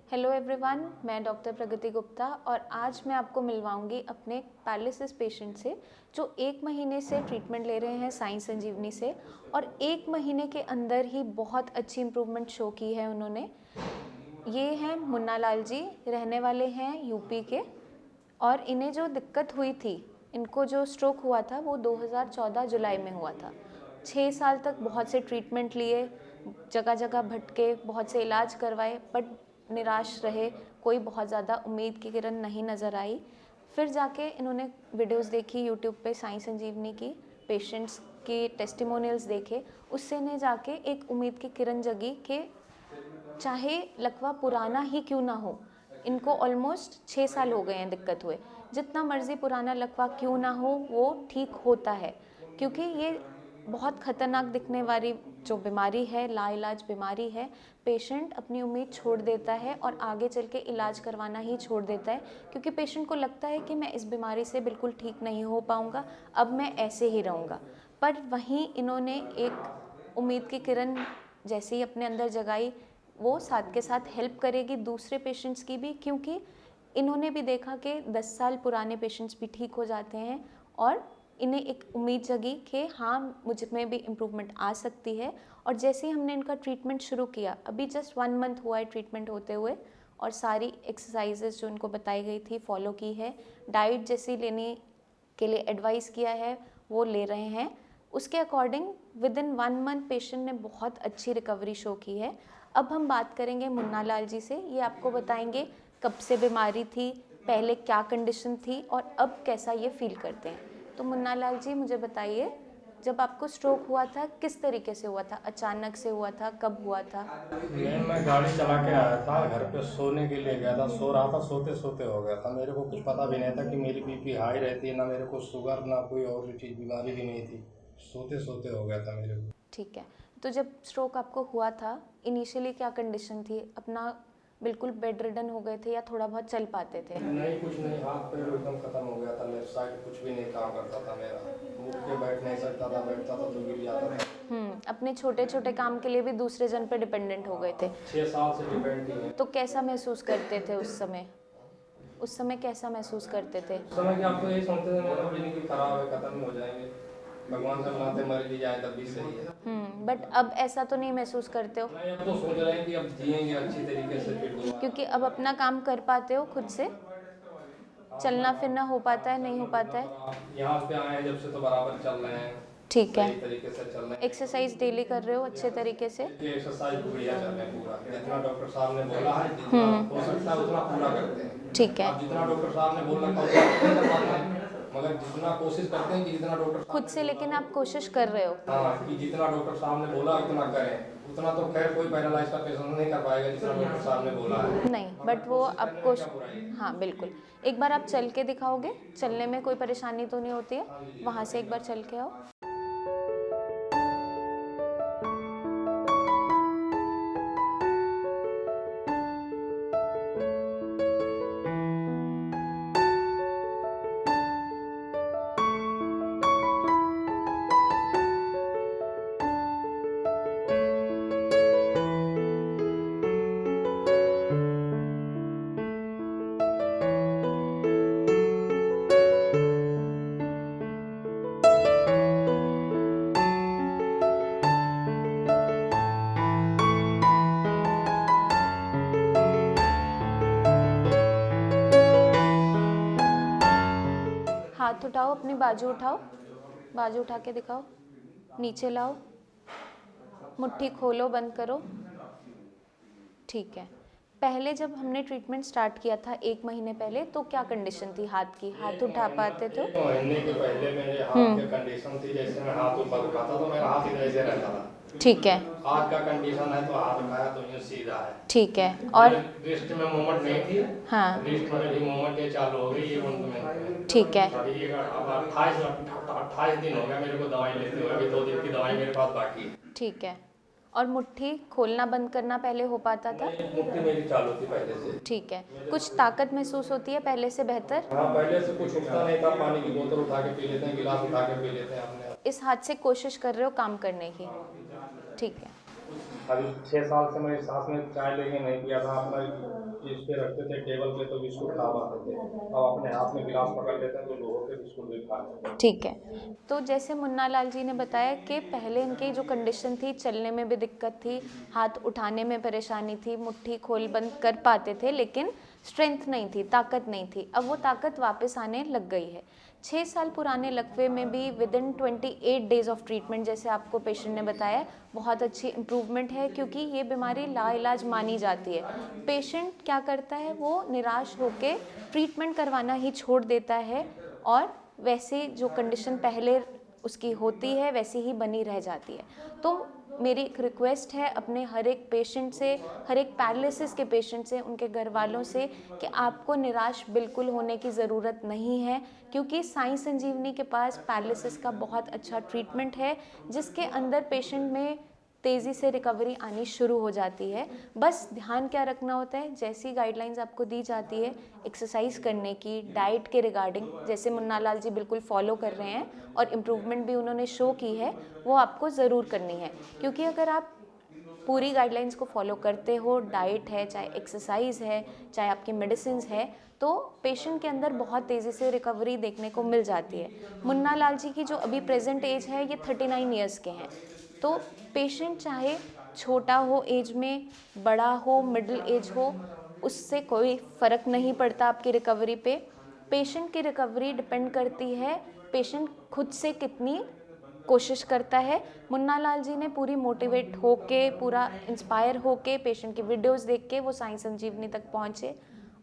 Hello everyone, मैं doctor प्रगति गुप्ता और आज मैं आपको मिलवाऊंगी अपने पैरालिसिस पेशेंट से जो 1 महीने से ट्रीटमेंट ले रहे हैं साई संजीवनी से और 1 महीने के अंदर ही बहुत अच्छी इम्प्रूवमेंट शो की है उन्होंने। ये हैं मुन्ना लाल जी, रहने वाले हैं यूपी के और इन्हें जो दिक्कत हुई थी, इनको जो स्ट्रोक हुआ था वो 2014 जुलाई में हुआ था। 6 साल तक बहुत से ट्रीटमेंट लिए, जगह जगह भटके, बहुत से इलाज करवाए बट निराश रहे, कोई बहुत ज़्यादा उम्मीद की किरण नहीं नज़र आई। फिर जाके इन्होंने वीडियोस देखी यूट्यूब पे साई संजीवनी की, पेशेंट्स की टेस्टिमोनियल्स देखे, उससे इन्हें जाके एक उम्मीद की किरण जगी कि चाहे लकवा पुराना ही क्यों ना हो, इनको ऑलमोस्ट 6 साल हो गए हैं दिक्कत हुए, जितना मर्ज़ी पुराना लकवा क्यों ना हो वो ठीक होता है, क्योंकि ये बहुत ख़तरनाक दिखने वाली जो बीमारी है, लाइलाज बीमारी है। पेशेंट अपनी उम्मीद छोड़ देता है और आगे चल के इलाज करवाना ही छोड़ देता है, क्योंकि पेशेंट को लगता है कि मैं इस बीमारी से बिल्कुल ठीक नहीं हो पाऊँगा, अब मैं ऐसे ही रहूँगा। पर वहीं इन्होंने एक उम्मीद की किरण जैसे ही अपने अंदर जगाई, वो साथ के साथ हेल्प करेगी दूसरे पेशेंट्स की भी, क्योंकि इन्होंने भी देखा कि 10 साल पुराने पेशेंट्स भी ठीक हो जाते हैं और इन्हें एक उम्मीद जगी कि हाँ, मुझ में भी इम्प्रूवमेंट आ सकती है। और जैसे ही हमने इनका ट्रीटमेंट शुरू किया, अभी जस्ट 1 मंथ हुआ है ट्रीटमेंट होते हुए, और सारी एक्सरसाइजेज जो इनको बताई गई थी फॉलो की है, डाइट जैसी लेने के लिए एडवाइस किया है वो ले रहे हैं, उसके according with in 1 month patient ने बहुत अच्छी रिकवरी शो की है। अब हम बात करेंगे मुन्ना लाल जी से, ये आपको बताएंगे कब से बीमारी थी, पहले क्या कंडीशन थी और अब कैसा ये फील करते हैं। तो मुन्ना लाल जी, मुझे बताइए, जब आपको स्ट्रोक हुआ था किस तरीके से हुआ था? अचानक से हुआ था, कब हुआ था? मैं गाड़ी चला के आया था, घर पे सोने के लिए गया था, सो रहा था, सोते सोते हो गया था। मेरे को कुछ पता भी नहीं था कि मेरी बीपी हाई रहती है, ना मेरे को शुगर, ना कोई और चीज़, बीमारी भी नहीं थी। सोते सोते हो गया था मेरे को। ठीक है, तो जब स्ट्रोक आपको हुआ था, इनिशियली क्या कंडीशन थी? अपना बिल्कुल बेड रिडन हो गए थे या थोड़ा बहुत चल पाते थे? नहीं, कुछ नहीं, हाथ पैर एकदम खत्म हो गया था, लेफ्ट साइड कुछ भी नहीं काम करता था मेरा। उठ के बैठ नहीं सकता था, बैठता था तो गिर जाता था। अपने छोटे छोटे काम के लिए भी दूसरे जन पे डिपेंडेंट हो गए थे। 6 साल से डिपेंड ही है। तो कैसा महसूस करते थे उस समय? उस समय कैसा महसूस करते थे? उस समय कि आप तो यही सोचते थे मेरा जिंदगी खराब है, खत्म हो जाएंगे, भगवान से मनाते मर भी जाए तब भी सही है। बट अब ऐसा तो नहीं महसूस करते हो? नहीं, अब तो सोच रहे हैं कि अब जिएंगे अच्छी तरीके से फिर दोबारा। क्योंकि अब अपना काम कर पाते हो खुद से, चलना फिरना हो पाता है, नहीं हो पाता है? यहाँ पे आए हैं जब से तो बराबर चल रहे हैं, ठीक है। सही तरीके से चल रहे हैं। एक्सरसाइज डेली कर रहे हो अच्छे तरीके से? ये एक्सरसाइज बढ़िया चल रहे हैं पूरा, जितना डॉक्टर साहब ने बोला है, जितना हो सकता है उतना पूरा करते हैं। ठीक है। अब जितना डॉक्टर साहब ने बोला था उतना नहीं कर पाते हैं, मगर जितना कोशिश करते हैं कि जितना डॉक्टर खुद से, लेकिन आप कोशिश कर रहे हो? हाँ, कि जितना डॉक्टर साहब ने बोला उतना करें। उतना तो खैर कोई पैरालाइज का पेशेंट नहीं कर पाएगा जितना डॉक्टर साहब ने बोला है। नहीं, बट वो आपको, हाँ बिल्कुल, एक बार आप चल के दिखाओगे? चलने में कोई परेशानी तो नहीं होती है? वहाँ से एक बार चल के आओ। हाथ उठाओ, अपनी बाजू उठाओ, बाजू उठा के दिखाओ, नीचे लाओ, मुट्ठी खोलो, बंद करो। ठीक है। पहले जब हमने ट्रीटमेंट स्टार्ट किया था 1 महीने पहले, तो क्या कंडीशन थी हाथ की? हाथ उठा पाते थे? 1 महीने के पहले मेरे हाथ की कंडीशन थी, जैसे मैं हाथ ऊपर उठाता तो मेरा हाथ इधर ऐसे रहता था। ठीक है। हाथ का कंडीशन है तो हाथ उठाया तो ये सीधा है। ठीक है। और रिस्ट में मूवमेंट नहीं थी। हाँ। रिस्ट में भी मूवमेंट ये चालू हो गई, ये मूवमेंट। ठीक है। अभी अब 28 दिन हो गया मेरे को दवाई लेते हुए, अभी 2 दिन की दवाई मेरे पास बाकी है। ठीक है। और मुट्ठी खोलना बंद करना पहले हो पाता था? मुट्ठी मेरी चालू थी पहले से। ठीक है। कुछ ताकत महसूस होती है पहले से बेहतर? हाँ, पहले से कुछ उठता नहीं था, पानी की बोतल उठा के पी लेते हैं, गिलास उठा के पी लेते हैं अपने। इस हाथ से कोशिश कर रहे हो काम करने की? ठीक है। अभी 6 साल से मैं साथ में चाय लेके नहीं पिया था। अपना इस पे रखते थे टेबल पे तो बिस्कुट खा पाते थे। अब अपने हाथ में गिलास पकड़ लेते हैं तो लोगों के बिस्कुट भी खा लेते हैं। ठीक है। तो जैसे मुन्ना लाल जी ने बताया कि पहले इनकी जो कंडीशन थी, चलने में भी दिक्कत थी, हाथ उठाने में परेशानी थी, मुट्ठी खोल बंद कर पाते थे लेकिन स्ट्रेंथ नहीं थी, ताकत नहीं थी। अब वो ताकत वापस आने लग गई है। 6 साल पुराने लकवे में भी विदिन 28 डेज़ ऑफ ट्रीटमेंट, जैसे आपको पेशेंट ने बताया, बहुत अच्छी इम्प्रूवमेंट है, क्योंकि ये बीमारी लाइलाज मानी जाती है। पेशेंट क्या करता है, वो निराश होकर ट्रीटमेंट करवाना ही छोड़ देता है और वैसे जो कंडीशन पहले उसकी होती है वैसी ही बनी रह जाती है। तो मेरी एक रिक्वेस्ट है अपने हर एक पेशेंट से, हर एक पैरालिसिस के पेशेंट से, उनके घर वालों से, कि आपको निराश बिल्कुल होने की ज़रूरत नहीं है, क्योंकि साई संजीवनी के पास पैरालिसिस का बहुत अच्छा ट्रीटमेंट है, जिसके अंदर पेशेंट में तेज़ी से रिकवरी आनी शुरू हो जाती है। बस ध्यान क्या रखना होता है, जैसी गाइडलाइंस आपको दी जाती है एक्सरसाइज करने की, डाइट के रिगार्डिंग, जैसे मुन्ना लाल जी बिल्कुल फॉलो कर रहे हैं और इम्प्रूवमेंट भी उन्होंने शो की है, वो आपको ज़रूर करनी है। क्योंकि अगर आप पूरी गाइडलाइंस को फॉलो करते हो, डाइट है, चाहे एक्सरसाइज है, चाहे आपकी मेडिसिन है, तो पेशेंट के अंदर बहुत तेज़ी से रिकवरी देखने को मिल जाती है। मुन्ना लाल जी की जो अभी प्रेजेंट एज है, ये 39 ईयर्स के हैं। तो पेशेंट चाहे छोटा हो एज में, बड़ा हो, मिडिल एज हो, उससे कोई फ़र्क नहीं पड़ता आपकी रिकवरी पे। पेशेंट की रिकवरी डिपेंड करती है पेशेंट खुद से कितनी कोशिश करता है। मुन्ना लाल जी ने पूरी मोटिवेट होके, पूरा इंस्पायर होके, पेशेंट की वीडियोस देख के वो साई संजीवनी तक पहुँचे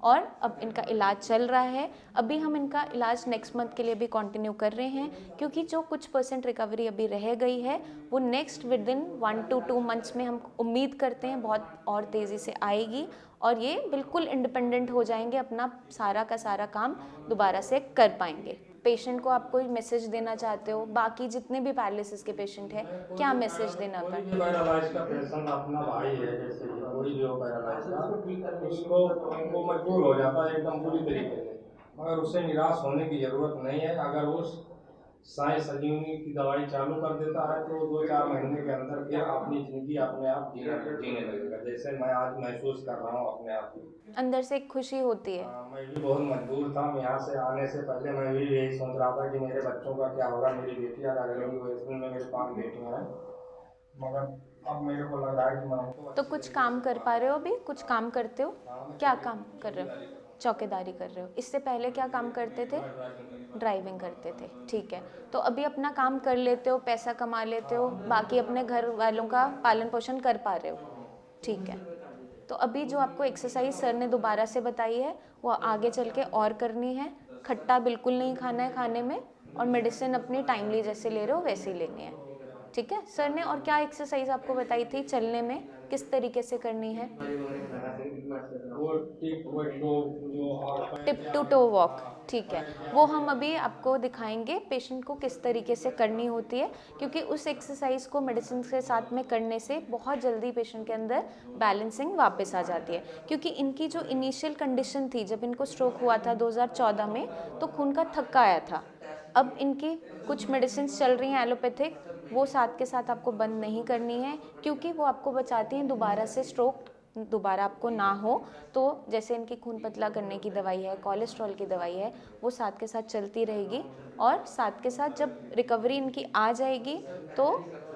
और अब इनका इलाज चल रहा है। अभी हम इनका इलाज नेक्स्ट मंथ के लिए भी कंटिन्यू कर रहे हैं, क्योंकि जो कुछ % रिकवरी अभी रह गई है वो नेक्स्ट विदिन 1 to 2 मंथ्स में हम उम्मीद करते हैं बहुत और तेज़ी से आएगी और ये बिल्कुल इंडिपेंडेंट हो जाएंगे, अपना सारा का सारा काम दोबारा से कर पाएंगे। पेशेंट को आप कोई मैसेज देना चाहते हो, बाकी जितने भी पैरालिसिस के पेशेंट हैं, क्या मैसेज देना होता कोई है? भी पैरालाइज का पेशेंट अपना भाई है, जैसे कि कोई भी हो पैरालाइज का, उसको वो मजबूर हो जाता है एकदम पूरी तरीके से, मगर उससे निराश होने की ज़रूरत नहीं है। अगर वो साई संजीवनी की दवाई चालू कर देता है तो 2-4 महीने के अंदर फिर अपनी ज़िंदगी अपने आप जीने लगेगा, जैसे मैं आज महसूस कर रहा हूँ अपने आप को। अंदर से एक खुशी होती है। मैं भी बहुत मजबूर था। यहाँ से आने से पहले मैं भी यही सोच रहा था कि मेरे बच्चों का क्या होगा, मेरी बेटियाँ क्या करेंगी। वो स्कूल में मेरी 5 बेटियाँ हैं, मगर अब मेरे को लग रहा है कि मैं उनको तो अच्छी कुछ तरीके काम से कर पा रहे हो? अभी कुछ काम करते हो? मैं क्या काम कर रहे चौकीदारी हो? कर रहा हूँ। चौकीदारी कर रहे हो। इससे पहले क्या काम करते थे? मैं ड्राइविंग करता ड्राइविंग करते थे। ठीक है। तो अभी अपना काम कर लेते हो, पैसा कमा लेते हो, बाकी अपने घर वालों का पालन पोषण कर पा रहे हो। ठीक है। तो अभी जो आपको एक्सरसाइज सर ने दोबारा से बताई है, वो आगे चल के और करनी है। खट्टा बिल्कुल नहीं खाना है खाने में, और मेडिसिन अपनी टाइमली जैसे ले रहे हो वैसे ही लेनी है। ठीक है। सर ने और क्या एक्सरसाइज आपको बताई थी चलने में, किस तरीके से करनी है? वो जो आप टिप टू टो वॉक। ठीक है। वो हम अभी आपको दिखाएंगे पेशेंट को किस तरीके से करनी होती है, क्योंकि उस एक्सरसाइज को मेडिसिन के साथ में करने से बहुत जल्दी पेशेंट के अंदर बैलेंसिंग वापस आ जाती है। क्योंकि इनकी जो इनिशियल कंडीशन थी, जब इनको स्ट्रोक हुआ था 2014 में, तो खून का थक्का आया था। अब इनकी कुछ मेडिसिन चल रही हैं एलोपैथिक, वो साथ के साथ आपको बंद नहीं करनी है, क्योंकि वो आपको बचाती हैं दोबारा से स्ट्रोक दोबारा आपको ना हो। तो जैसे इनकी खून पतला करने की दवाई है, कोलेस्ट्रॉल की दवाई है, वो साथ के साथ चलती रहेगी। और साथ के साथ जब रिकवरी इनकी आ जाएगी, तो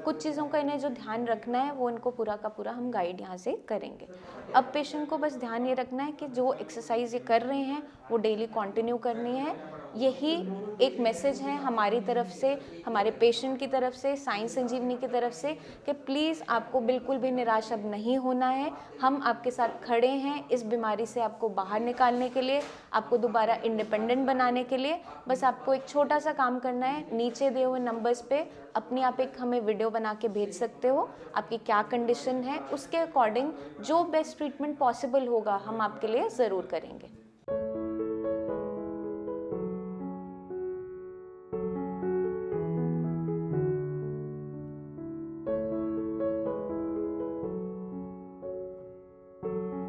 कुछ चीज़ों का इन्हें जो ध्यान रखना है वो इनको पूरा का पूरा हम गाइड यहाँ से करेंगे। अब पेशेंट को बस ध्यान ये रखना है कि जो एक्सरसाइज ये कर रहे हैं वो डेली कंटिन्यू करनी है। यही एक मैसेज है हमारी तरफ से, हमारे पेशेंट की तरफ से, साई संजीवनी की तरफ से, कि प्लीज़ आपको बिल्कुल भी निराश अब नहीं होना है। हम आपके साथ खड़े हैं इस बीमारी से आपको बाहर निकालने के लिए, आपको दोबारा इंडिपेंडेंट बनाने के लिए। बस आपको एक छोटा सा काम करना है, नीचे दिए हुए नंबर्स पे अपनी आप एक हमें वीडियो बना के भेज सकते हो, आपकी क्या कंडीशन है, उसके अकॉर्डिंग जो बेस्ट ट्रीटमेंट पॉसिबल होगा हम आपके लिए ज़रूर करेंगे।